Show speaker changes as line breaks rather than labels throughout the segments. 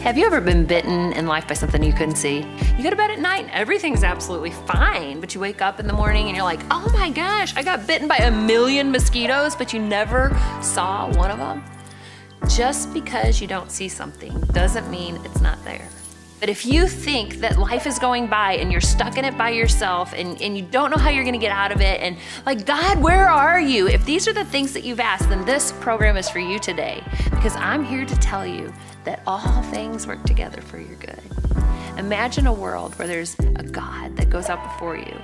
Have you ever been bitten in life by something you couldn't see? You go to bed at night and everything's absolutely fine, but you wake up in the morning and you're like, oh my gosh, I got bitten by 1,000,000 mosquitoes, but you never saw one of them? Just because you don't see something doesn't mean it's not there. But if you think that life is going by and you're stuck in it by yourself and you don't know how you're gonna get out of it, and like, God, where are you? If these are the things that you've asked, then this program is for you today, because I'm here to tell you that all things work together for your good. Imagine a world where there's a God that goes out before you.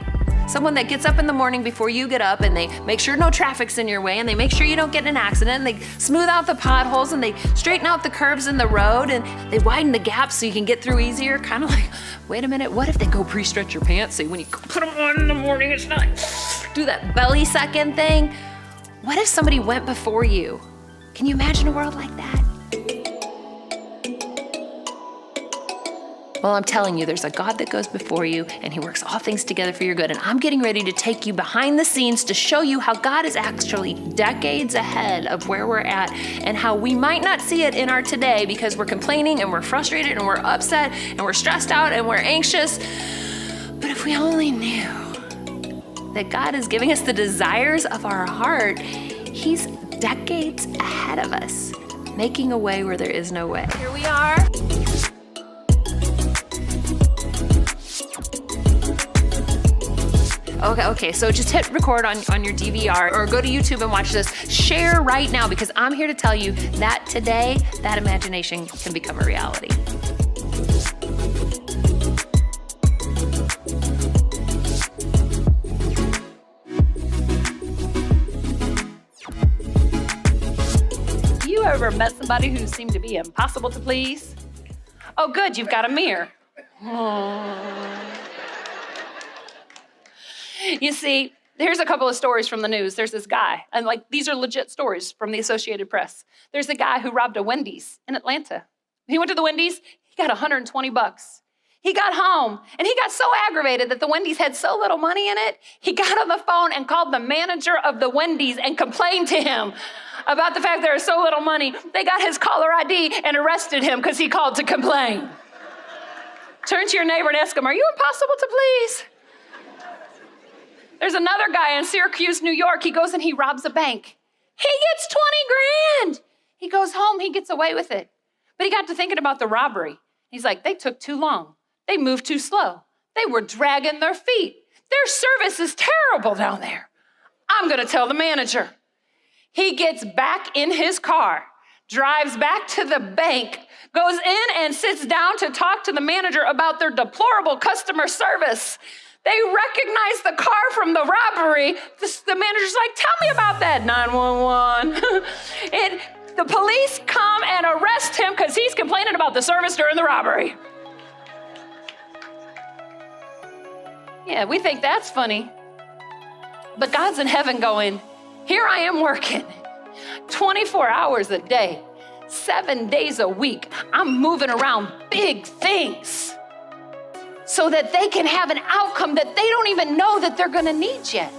Someone that gets up in the morning before you get up, and they make sure no traffic's in your way, and they make sure you don't get in an accident, and they smooth out the potholes, and they straighten out the curves in the road, and they widen the gaps so you can get through easier. Kind of like, wait a minute, what if they go pre-stretch your pants so when you put them on in the morning, it's not do that belly sucking thing? What if somebody went before you? Can you imagine a world like that? Well, I'm telling you, there's a God that goes before you, and he works all things together for your good. And I'm getting ready to take you behind the scenes to show you how God is actually decades ahead of where we're at, and how we might not see it in our today because we're complaining and we're frustrated and we're upset and we're stressed out and we're anxious. But if we only knew that God is giving us the desires of our heart, he's decades ahead of us, making a way where there is no way. Here we are. Okay, so just hit record on your DVR or go to YouTube and watch this. Share right now, because I'm here to tell you that today, that imagination can become a reality. You ever met somebody who seemed to be impossible to please? Oh, good, you've got a mirror. You see, here's a couple of stories from the news. There's this guy, and like, these are legit stories from the Associated Press. There's a guy who robbed a Wendy's in Atlanta. He went to the Wendy's, he got $120. He got home, and he got so aggravated that the Wendy's had so little money in it, he got on the phone and called the manager of the Wendy's and complained to him about the fact there was so little money. They got his caller ID and arrested him because he called to complain. Turn to your neighbor and ask him, are you impossible to please? There's another guy in Syracuse, New York. He goes and he robs a bank. He gets 20 grand. He goes home, he gets away with it. But he got to thinking about the robbery. He's like, they took too long. They moved too slow. They were dragging their feet. Their service is terrible down there. I'm gonna tell the manager. He gets back in his car, drives back to the bank, goes in and sits down to talk to the manager about their deplorable customer service. They recognize the car from the robbery. The manager's like, tell me about that, 911. And the police come and arrest him because he's complaining about the service during the robbery. Yeah, we think that's funny. But God's in heaven going, here I am working 24 hours a day, 7 days a week. I'm moving around big things, so that they can have an outcome that they don't even know that they're gonna need yet.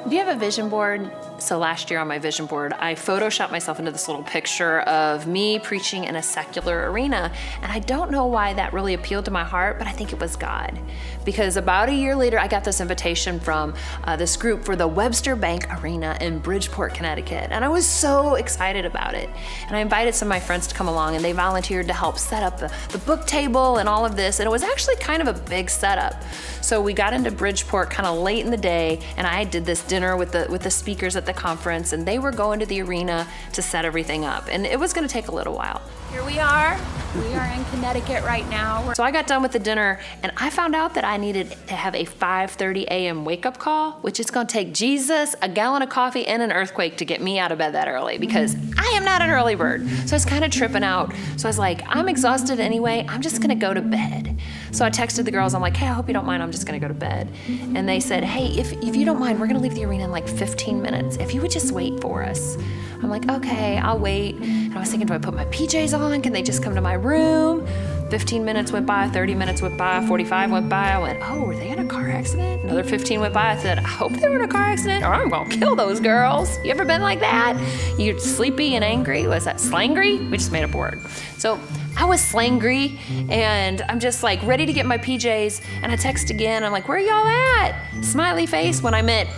Do you have a vision board? So last year on my vision board, I photoshopped myself into this little picture of me preaching in a secular arena. And I don't know why that really appealed to my heart, but I think it was God. Because about a year later, I got this invitation from this group for the Webster Bank Arena in Bridgeport, Connecticut. And I was so excited about it. And I invited some of my friends to come along, and they volunteered to help set up the book table and all of this. And it was actually kind of a big setup. So we got into Bridgeport kind of late in the day, and I did this dinner with the speakers at the conference, and they were going to the arena to set everything up. And it was gonna take a little while. Here we are. We are in Connecticut right now. So I got done with the dinner, and I found out that I needed to have a 5:30 a.m. wake-up call, which is gonna take Jesus, a gallon of coffee, and an earthquake to get me out of bed that early, because I am not an early bird. So I was kind of tripping out. So I was like, I'm exhausted anyway, I'm just gonna go to bed. So I texted the girls, I'm like, hey, I hope you don't mind, I'm just gonna go to bed. And they said, hey, if you don't mind, we're gonna leave the arena in like 15 minutes. If you would just wait for us. I'm like, okay, I'll wait. And I was thinking, do I put my PJs on? Can they just come to my room? 15 minutes went by, 30 minutes went by, 45 went by. I went, oh, were they in a car accident. Another 15 went by. I said, I hope they were in a car accident or I'm gonna kill those girls. You ever been like that? You're sleepy and angry. Was that slangry? We just made up a word. So I was slangry and I'm just like ready to get my PJs and I text again. I'm like, where y'all at? Smiley face when I meant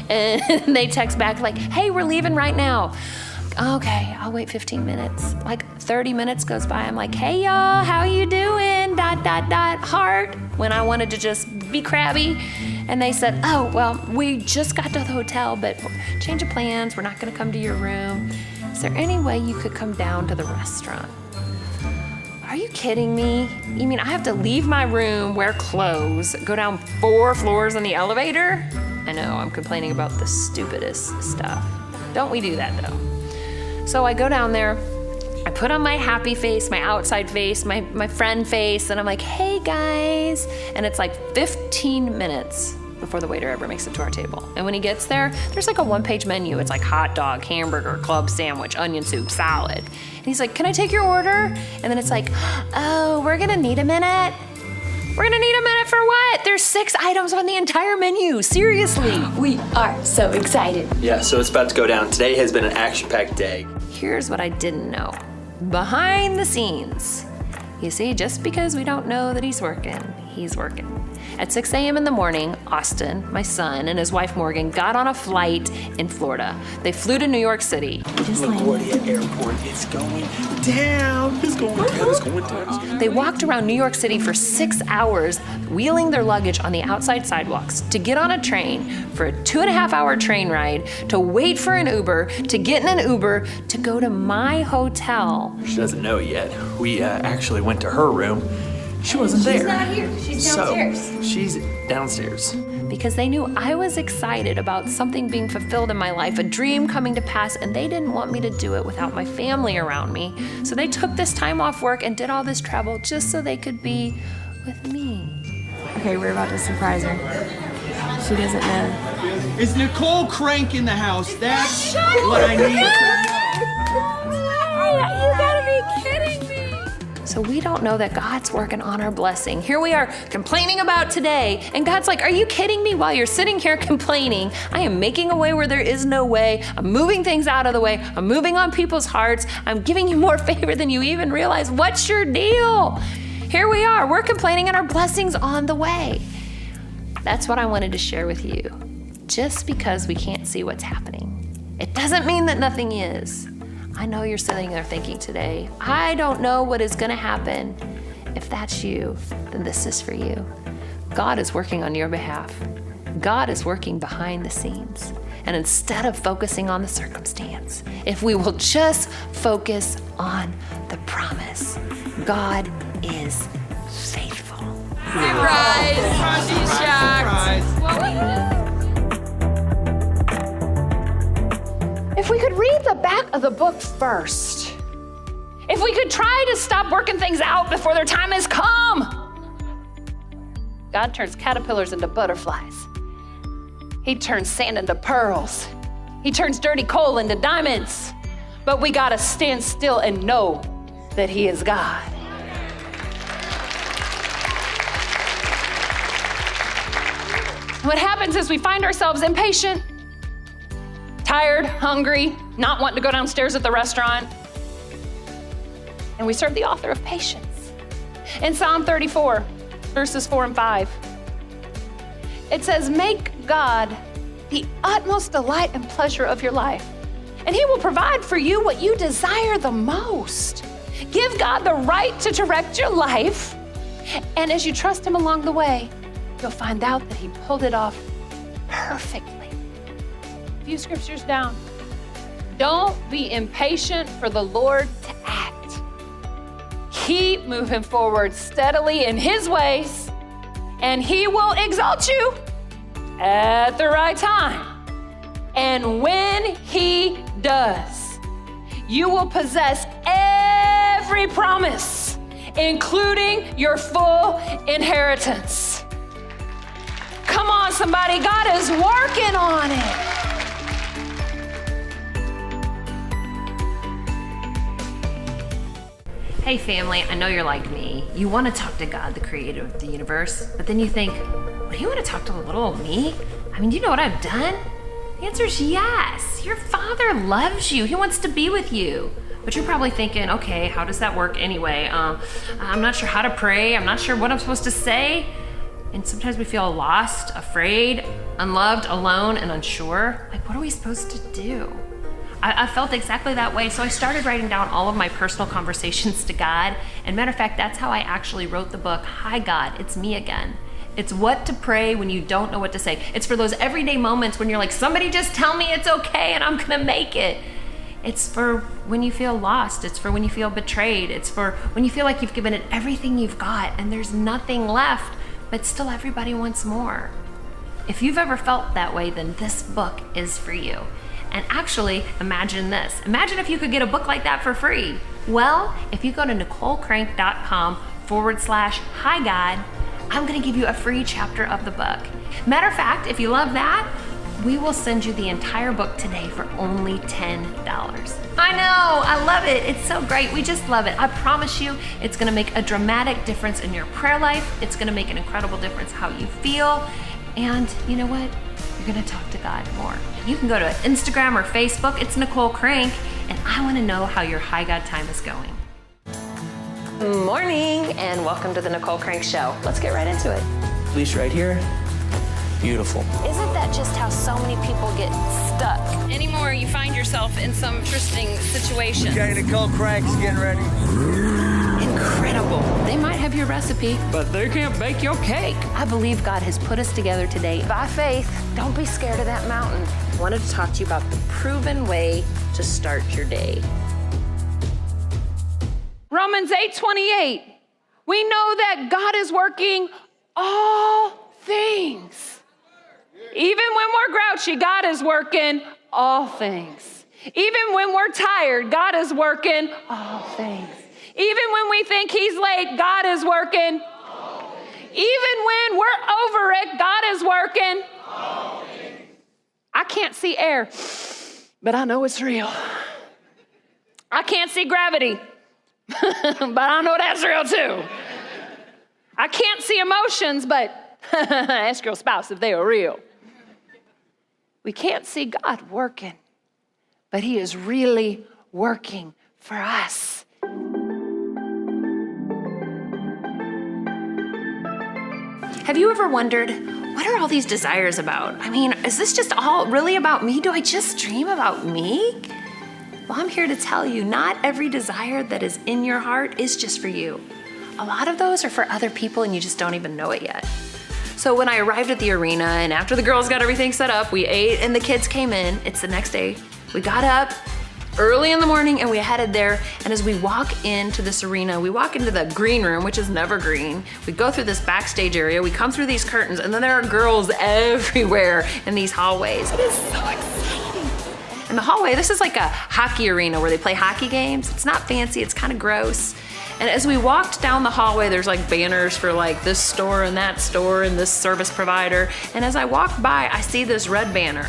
and they text back like, hey, we're leaving right now. Okay, I'll wait 15 minutes. Like 30 minutes goes by. I'm like, hey y'all, how you doing? ... Heart. When I wanted to just be crabby. And they said, oh, well, we just got to the hotel, but change of plans. We're not gonna come to your room. Is there any way you could come down to the restaurant? Are you kidding me? You mean I have to leave my room, wear clothes, go down 4 floors in the elevator? I know, I'm complaining about the stupidest stuff. Don't we do that though? So I go down there, I put on my happy face, my outside face, my friend face, and I'm like, hey guys. And it's like 15 minutes before the waiter ever makes it to our table. And when he gets there, there's like a 1-page menu. It's like hot dog, hamburger, club sandwich, onion soup, salad. And he's like, can I take your order? And then it's like, oh, we're gonna need a minute. We're gonna need a minute for what? There's 6 items on the entire menu, seriously.
We are so excited.
Yeah, so it's about to go down. Today has been an action-packed day.
Here's what I didn't know. Behind the scenes. You see, just because we don't know that he's working. At 6 a.m. in the morning, Austin, my son, and his wife Morgan got on a flight in Florida. They flew to New York City.
LaGuardia Airport, it's going down. It's going down, it's going down.
They walked around New York City for 6 hours, wheeling their luggage on the outside sidewalks to get on a train for a 2.5-hour train ride, to wait for an Uber, to get in an Uber, to go to my hotel.
She doesn't know it yet. We actually went to her room. She wasn't there.
She's not here. She's downstairs.
So, she's downstairs.
Because they knew I was excited about something being fulfilled in my life, a dream coming to pass, and they didn't want me to do it without my family around me. So they took this time off work and did all this travel just so they could be with me.
Okay, we're about to surprise her. She doesn't know.
Is Nicole Crank in the house? That's what I need to know.
You gotta be kidding me. So we don't know that God's working on our blessing. Here we are complaining about today, and God's like, are you kidding me? While you're sitting here complaining, I am making a way where there is no way. I'm moving things out of the way. I'm moving on people's hearts. I'm giving you more favor than you even realize. What's your deal? Here we are, we're complaining and our blessing's on the way. That's what I wanted to share with you. Just because we can't see what's happening, it doesn't mean that nothing is. I know you're sitting there thinking today, I don't know what is gonna happen. If that's you, then this is for you. God is working on your behalf. God is working behind the scenes. And instead of focusing on the circumstance, if we will just focus on the promise, God is faithful.
Surprise! She's shocked.
If we could read the back of the book first, if we could try to stop working things out before their time has come. God turns caterpillars into butterflies. He turns sand into pearls. He turns dirty coal into diamonds. But we gotta stand still and know that He is God. What happens is we find ourselves impatient, tired, hungry, not wanting to go downstairs at the restaurant. And we serve the author of patience. In Psalm 34, verses 4 and 5, it says, make God the utmost delight and pleasure of your life, and He will provide for you what you desire the most. Give God the right to direct your life, and as you trust Him along the way, you'll find out that He pulled it off perfectly. A few scriptures down. Don't be impatient for the Lord to act. Keep moving forward steadily in His ways, and He will exalt you at the right time. And when He does, you will possess every promise, including your full inheritance. Come on, somebody, God is working on it. Hey family, I know you're like me. You want to talk to God, the creator of the universe, but then you think, what, do you want to talk to little old me? I mean, do you know what I've done? The answer is yes. Your Father loves you. He wants to be with you. But you're probably thinking, okay, how does that work anyway? I'm not sure how to pray. I'm not sure what I'm supposed to say. And sometimes we feel lost, afraid, unloved, alone, and unsure. Like, what are we supposed to do? I felt exactly that way, so I started writing down all of my personal conversations to God. And matter of fact, that's how I actually wrote the book, Hi God, It's Me Again. It's what to pray when you don't know what to say. It's for those everyday moments when you're like, somebody just tell me it's okay and I'm gonna make it. It's for when you feel lost. It's for when you feel betrayed. It's for when you feel like you've given it everything you've got and there's nothing left, but still everybody wants more. If you've ever felt that way, then this book is for you. And actually, imagine this. Imagine if you could get a book like that for free. Well, if you go to NicoleCrank.com/Hi God, I'm gonna give you a free chapter of the book. Matter of fact, if you love that, we will send you the entire book today for only $10. I know, I love it. It's so great. We just love it. I promise you, it's gonna make a dramatic difference in your prayer life. It's gonna make an incredible difference how you feel. And you know what? You're gonna talk to God more. You can go to Instagram or Facebook. It's Nicole Crank, and I wanna know how your Hi God time is going. Good morning, and welcome to the Nicole Crank Show. Let's get right into it.
Leash right here. Beautiful.
Isn't that just how so many people get stuck? Anymore, you find yourself in some interesting situations.
Okay, Nicole Crank's getting ready.
Incredible. They might have your recipe, but they can't bake your cake. I believe God has put us together today by faith. Don't be scared of that mountain. I wanted to talk to you about the proven way to start your day.
Romans 8:28. We know that God is working all things. Even when we're grouchy, God is working all things. Even when we're tired, God is working all things. Even when we think he's late, God is working. Even when we're over it, God is working. I can't see air, but I know it's real. I can't see gravity, but I know that's real too. I can't see emotions, but ask your spouse if they are real. We can't see God working, but he is really working for us.
Have you ever wondered, what are all these desires about? I mean, is this just all really about me? Do I just dream about me? Well, I'm here to tell you, not every desire that is in your heart is just for you. A lot of those are for other people and you just don't even know it yet. So when I arrived at the arena and after the girls got everything set up, we ate and the kids came in. It's the next day. We got up early in the morning and we headed there. And as we walk into this arena, we walk into the green room, which is never green. We go through this backstage area, we come through these curtains, and then there are girls everywhere in these hallways. It is so exciting. And the hallway, this is like a hockey arena where they play hockey games. It's not fancy, it's kind of gross. And as we walked down the hallway, there's like banners for like this store and this service provider. And as I walked by, I see this red banner.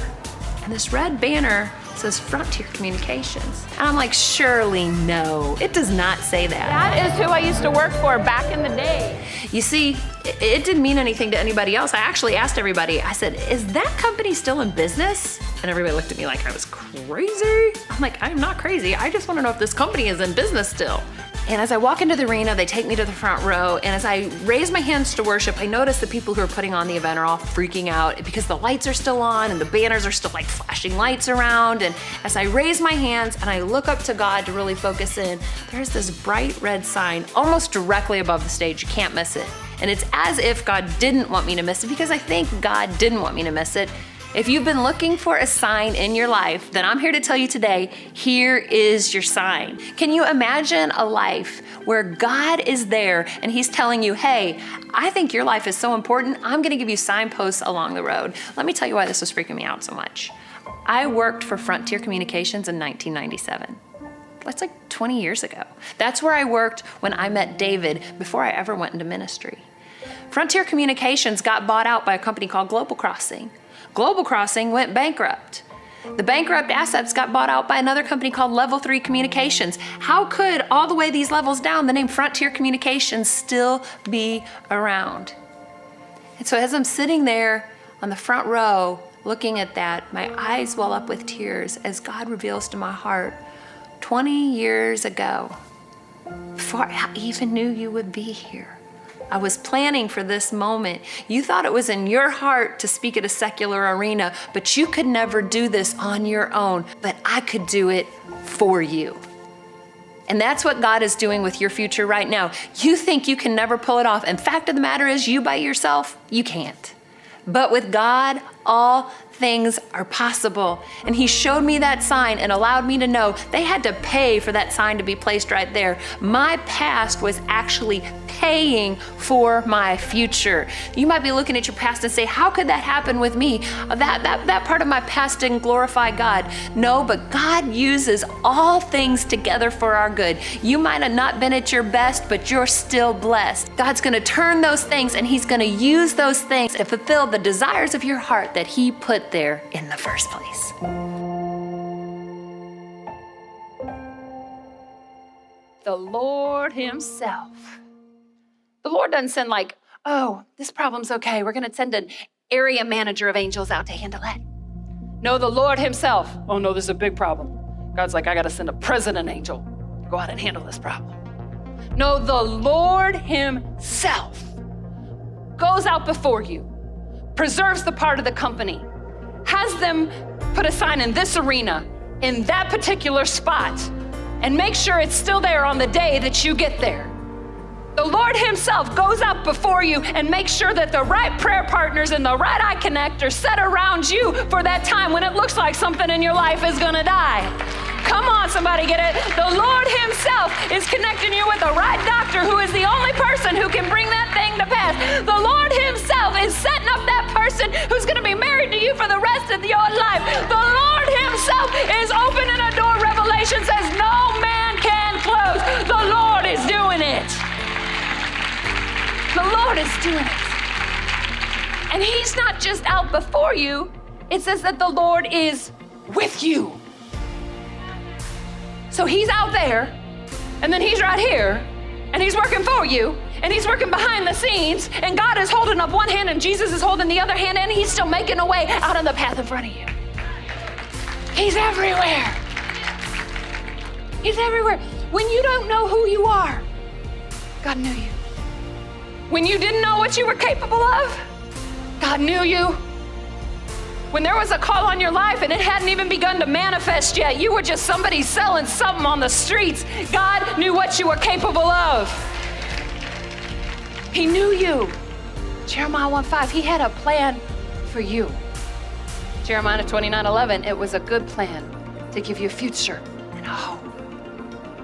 And this red banner says Frontier Communications. And I'm like, surely no, it does not say that.
That is who I used to work for back in the day.
You see, it didn't mean anything to anybody else. I actually asked everybody, I said, is that company still in business? And everybody looked at me like I was crazy. I'm like, I'm not crazy. I just want to know if this company is in business still. And as I walk into the arena, they take me to the front row. And as I raise my hands to worship, I notice the people who are putting on the event are all freaking out because the lights are still on and the banners are still like flashing lights around. And as I raise my hands and I look up to God to really focus in, there's this bright red sign almost directly above the stage. You can't miss it. And it's as if God didn't want me to miss it, because I think God didn't want me to miss it. If you've been looking for a sign in your life, then I'm here to tell you today, here is your sign. Can you imagine a life where God is there and he's telling you, hey, I think your life is so important, I'm gonna give you signposts along the road. Let me tell you why this was freaking me out so much. I worked for Frontier Communications in 1997. That's like 20 years ago. That's where I worked when I met David before I ever went into ministry. Frontier Communications got bought out by a company called Global Crossing. Global Crossing went bankrupt. The bankrupt assets got bought out by another company called Level 3 Communications. How could, all the way these levels down, the name Frontier Communications still be around? And so as I'm sitting there on the front row looking at that, my eyes well up with tears as God reveals to my heart, 20 years ago, before I even knew you would be here, I was planning for this moment. You thought it was in your heart to speak at a secular arena, but you could never do this on your own, but I could do it for you. And that's what God is doing with your future right now. You think you can never pull it off. And fact of the matter is, you by yourself, you can't. But with God, all things are possible. And he showed me that sign and allowed me to know they had to pay for that sign to be placed right there. My past was actually paying for my future. You might be looking at your past and say, how could that happen with me? That part of my past didn't glorify God. No, but God uses all things together for our good. You might have not been at your best, but you're still blessed. God's going to turn those things and he's going to use those things to fulfill the desires of your heart that he put there in the first place.
The Lord himself. The Lord doesn't send like, oh, this problem's okay. We're going to send an area manager of angels out to handle it. No, the Lord himself. Oh no, this is a big problem. God's like, I got to send a president angel to go out and handle this problem. No, the Lord himself goes out before you, preserves the part of the company, has them put a sign in this arena, in that particular spot, and make sure it's still there on the day that you get there. The Lord himself goes out before you and makes sure that the right prayer partners and the right eye connect are set around you for that time when it looks like something in your life is gonna die. Come on, somebody get it. The Lord himself is connecting you with the right doctor who is the only person who can bring that thing to pass. The Lord himself is setting up that person who's gonna be married to you for the rest of your life. The Lord himself is opening a door Revelation says no man can close. The Lord is doing it. The Lord is doing it. And he's not just out before you. It says that the Lord is with you. So he's out there, and then he's right here, and he's working for you, and he's working behind the scenes, and God is holding up one hand, and Jesus is holding the other hand, and he's still making a way out on the path in front of you. He's everywhere. He's everywhere. When you don't know who you are, God knew you. When you didn't know what you were capable of, God knew you. When there was a call on your life and it hadn't even begun to manifest yet, you were just somebody selling something on the streets, God knew what you were capable of. He knew you. Jeremiah 1:5, he had a plan for you. Jeremiah 29:11, it was a good plan to give you a future and a hope.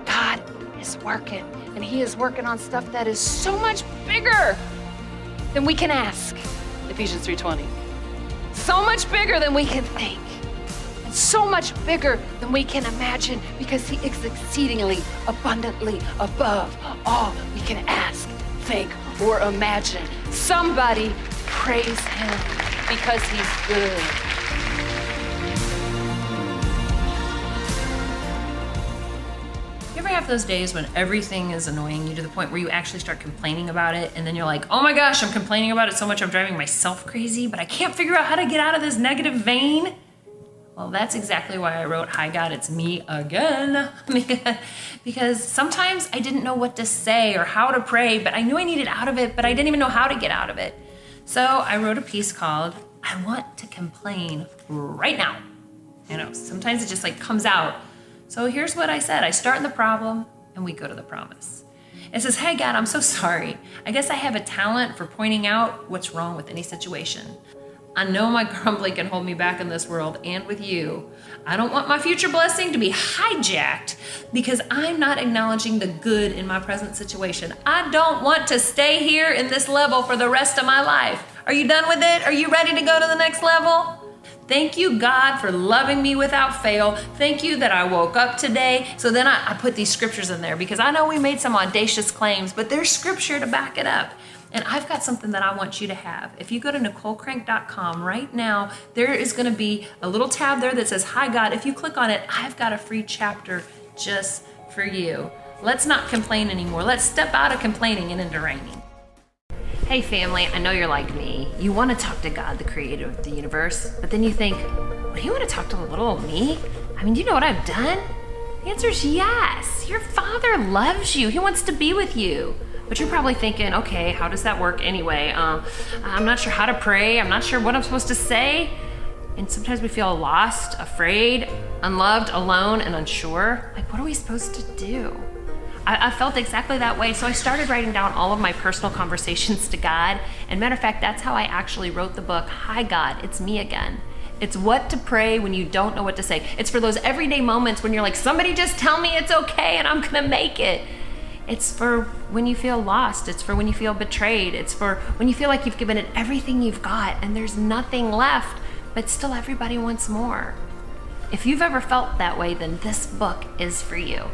God is working, and he is working on stuff that is so much bigger than we can ask. Ephesians 3:20. So much bigger than we can think, and so much bigger than we can imagine, because he is exceedingly abundantly above all we can ask, think, or imagine. Somebody praise him because he's good.
You ever have those days when everything is annoying you to the point where you actually start complaining about it, and then you're like, oh my gosh, I'm complaining about it so much I'm driving myself crazy, but I can't figure out how to get out of this negative vein? Well, that's exactly why I wrote, Hi God, It's Me Again. Because sometimes I didn't know what to say or how to pray, but I knew I needed out of it, but I didn't even know how to get out of it. So I wrote a piece called, I Want to Complain Right Now. You know, sometimes it just like comes out. So here's what I said. I start in the problem and we go to the promise. It says, hey God, I'm so sorry. I guess I have a talent for pointing out what's wrong with any situation. I know my grumbling can hold me back in this world and with you. I don't want my future blessing to be hijacked because I'm not acknowledging the good in my present situation. I don't want to stay here in this level for the rest of my life. Are you done with it? Are you ready to go to the next level? Thank you, God, for loving me without fail. Thank you that I woke up today. So then I put these scriptures in there because I know we made some audacious claims, but there's scripture to back it up. And I've got something that I want you to have. If you go to NicoleCrank.com right now, there is going to be a little tab there that says, Hi God. If you click on it, I've got a free chapter just for you. Let's not complain anymore. Let's step out of complaining and into reigning. Hey family, I know you're like me. You want to talk to God, the creator of the universe, but then you think, well, do you want to talk to little old me? I mean, do you know what I've done? The answer is yes. Your Father loves you. He wants to be with you. But you're probably thinking, okay, how does that work anyway? I'm not sure how to pray. I'm not sure what I'm supposed to say. And sometimes we feel lost, afraid, unloved, alone, and unsure. Like, what are we supposed to do? I felt exactly that way, so I started writing down all of my personal conversations to God. And matter of fact, that's how I actually wrote the book, Hi God, It's Me Again. It's what to pray when you don't know what to say. It's for those everyday moments when you're like, somebody just tell me it's okay and I'm gonna make it. It's for when you feel lost. It's for when you feel betrayed. It's for when you feel like you've given it everything you've got and there's nothing left, but still everybody wants more. If you've ever felt that way, then this book is for you.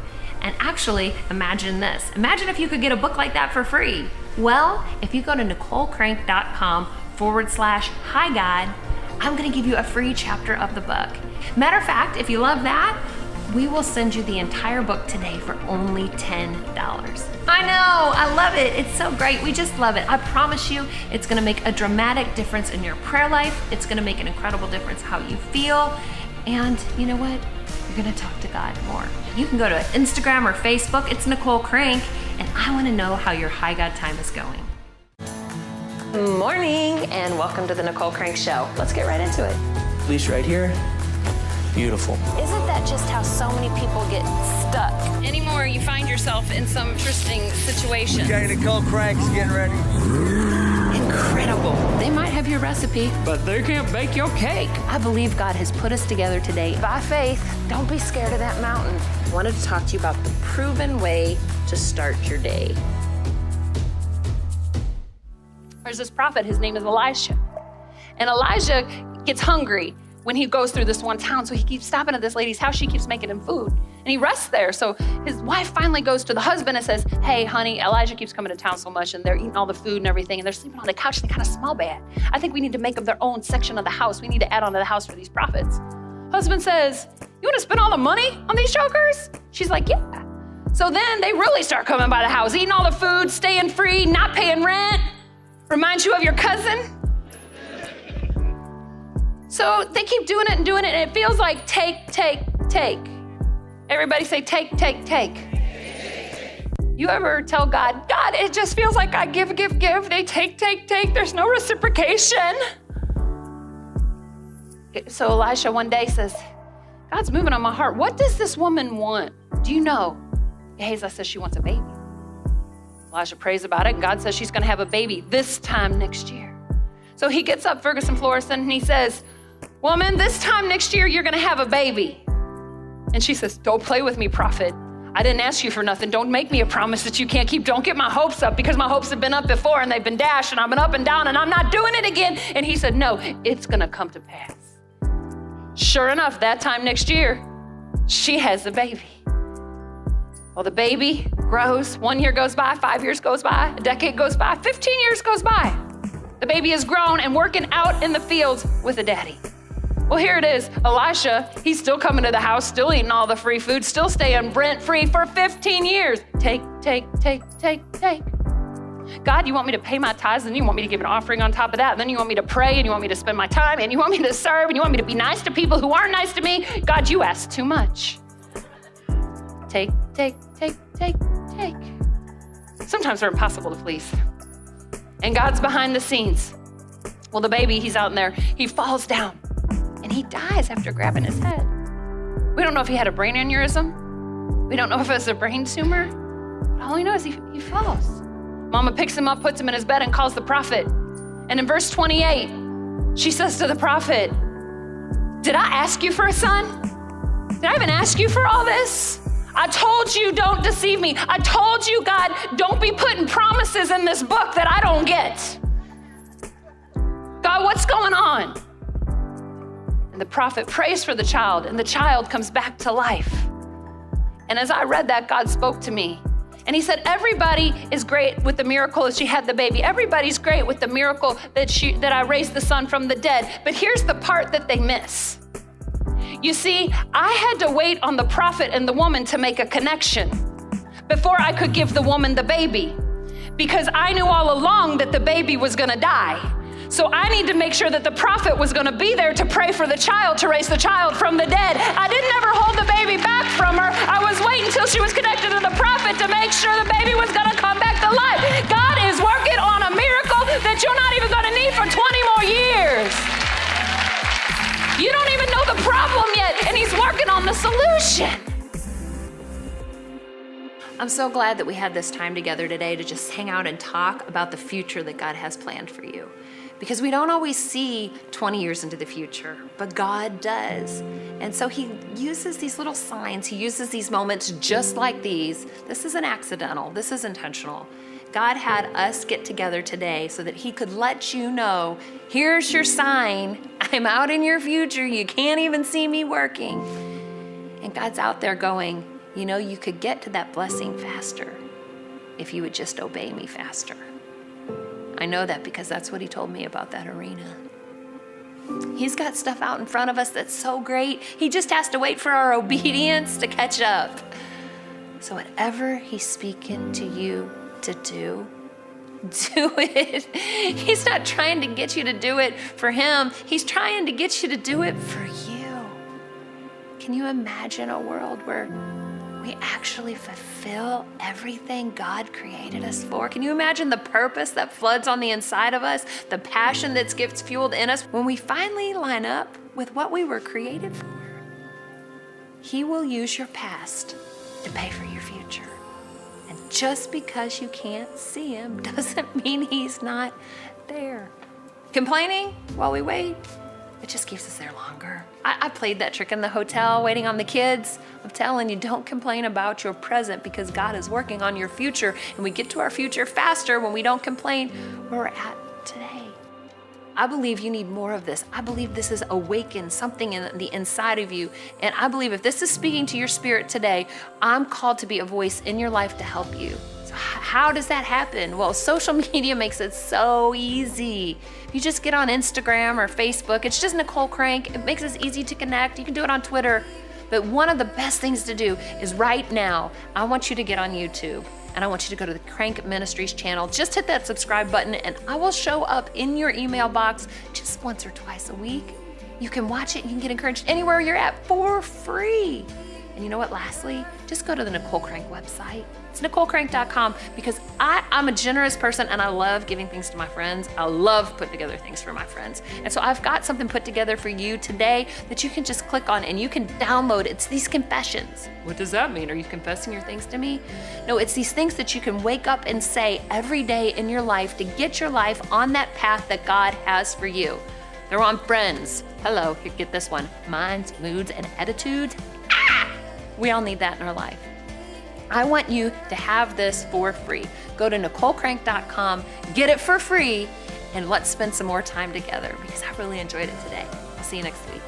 And actually, imagine this. Imagine if you could get a book like that for free. Well, if you go to NicoleCrank.com/Hi God, I'm gonna give you a free chapter of the book. Matter of fact, if you love that, we will send you the entire book today for only $10. I know, I love it. It's so great. We just love it. I promise you, it's gonna make a dramatic difference in your prayer life. It's gonna make an incredible difference how you feel. And you know what? You're gonna talk to God more. You can go to Instagram or Facebook. It's Nicole Crank, and I wanna know how your Hi God time is going. Morning, and welcome to the Nicole Crank Show. Let's get right into it.
Leash right here. Beautiful.
Isn't that just how so many people get stuck? Anymore, you find yourself in some interesting situations.
Okay, Nicole Crank's getting ready.
Incredible. They might have your recipe, but they can't bake your cake. I believe God has put us together today by faith. Don't be scared of that mountain. I wanted to talk to you about the proven way to start your day. There's this prophet, his name is Elisha. And Elijah gets hungry when he goes through this one town, so he keeps stopping at this lady's house. She keeps making him food, and he rests there. So his wife finally goes to the husband and says, hey, honey, Elijah keeps coming to town so much, and they're eating all the food and everything, and they're sleeping on the couch, and they kind of smell bad. I think we need to make them their own section of the house. We need to add on to the house for these prophets. Husband says, you want to spend all the money on these jokers? She's like, yeah. So then they really start coming by the house, eating all the food, staying free, not paying rent. Reminds you of your cousin? So they keep doing it, and it feels like take. Everybody say take. You ever tell God, God, it just feels like I give. They take. There's no reciprocation. So Elisha one day says, God's moving on my heart. What does this woman want? Do you know? Gehazi says she wants a baby. Elijah prays about it, and God says she's gonna have a baby this time next year. So he gets up, Ferguson Florissant, and he says, woman, this time next year, you're gonna have a baby. And she says, don't play with me, prophet. I didn't ask you for nothing. Don't make me a promise that you can't keep. Don't get my hopes up, because my hopes have been up before and they've been dashed and I've been up and down and I'm not doing it again. And he said, no, it's gonna come to pass. Sure enough, that time next year, she has a baby. Well, the baby grows. 1 year goes by, 5 years goes by, a decade goes by, 15 years goes by. The baby is grown and working out in the fields with a daddy. Well, here it is. Elisha, he's still coming to the house, still eating all the free food, still staying rent-free for 15 years. Take. God, you want me to pay my tithes, and you want me to give an offering on top of that, and then you want me to pray, and you want me to spend my time, and you want me to serve, and you want me to be nice to people who aren't nice to me. God, you ask too much. Take. Sometimes they're impossible to please. And God's behind the scenes. Well, the baby, he's out in there. He falls down and he dies after grabbing his head. We don't know if he had a brain aneurysm. We don't know if it was a brain tumor. But all we know is he falls. Mama picks him up, puts him in his bed, and calls the prophet. And in verse 28, she says to the prophet, did I ask you for a son? Did I even ask you for all this? I told you don't deceive me. I told you, God, don't be putting promises in this book that I don't get. God, what's going on? And the prophet prays for the child, and the child comes back to life. And as I read that, God spoke to me.
And he said, everybody is great with the miracle that she had the baby. Everybody's great with the miracle that I raised the son from the dead. But here's the part that they miss. You see, I had to wait on the prophet and the woman to make a connection before I could give the woman the baby, because I knew all along that the baby was gonna die. So I need to make sure that the prophet was gonna be there to pray for the child, to raise the child from the dead. I didn't ever hold the baby back from her. I was waiting until she was connected to the prophet to make sure the baby was gonna come back to life. God is working on a miracle that you're not even gonna need for 20 more years. You don't even know the problem yet, and he's working on the solution.
I'm so glad that we had this time together today to just hang out and talk about the future that God has planned for you. Because we don't always see 20 years into the future, but God does. And so he uses these little signs, he uses these moments just like these. This isn't accidental, this is intentional. God had us get together today so that he could let you know, here's your sign, I'm out in your future, you can't even see me working. And God's out there going, you know, you could get to that blessing faster if you would just obey me faster. I know that because that's what he told me about that arena. He's got stuff out in front of us that's so great. He just has to wait for our obedience to catch up. So whatever he's speaking to you to do it. He's not trying to get you to do it for him. He's trying to get you to do it for you. Can you imagine a world where we actually fulfill everything God created us for? Can you imagine the purpose that floods on the inside of us, the passion that gets fueled in us when we finally line up with what we were created for? He will use your past to pay for your future. And just because you can't see him doesn't mean he's not there. Complaining while we wait, it just keeps us there longer. I played that trick in the hotel, waiting on the kids. I'm telling you, don't complain about your present because God is working on your future, and we get to our future faster when we don't complain where we're at today. I believe you need more of this. I believe this has awakened something in the inside of you, and I believe if this is speaking to your spirit today, I'm called to be a voice in your life to help you. So how does that happen? Well, social media makes it so easy. You just get on Instagram or Facebook. It's just Nicole Crank. It makes it easy to connect. You can do it on Twitter. But one of the best things to do is right now, I want you to get on YouTube and I want you to go to the Crank Ministries channel. Just hit that subscribe button and I will show up in your email box just once or twice a week. You can watch it and you can get encouraged anywhere you're at for free. And you know what, lastly, just go to the Nicole Crank website. It's NicoleCrank.com because I'm a generous person and I love giving things to my friends. I love putting together things for my friends. And so I've got something put together for you today that you can just click on and you can download. It's these confessions. What does that mean? Are you confessing your things to me? No, it's these things that you can wake up and say every day in your life to get your life on that path that God has for you. They're on Friends. Hello, here, get this one. Minds, moods, and attitudes. We all need that in our life. I want you to have this for free. Go to NicoleCrank.com, get it for free, and let's spend some more time together because I really enjoyed it today. I'll see you next week.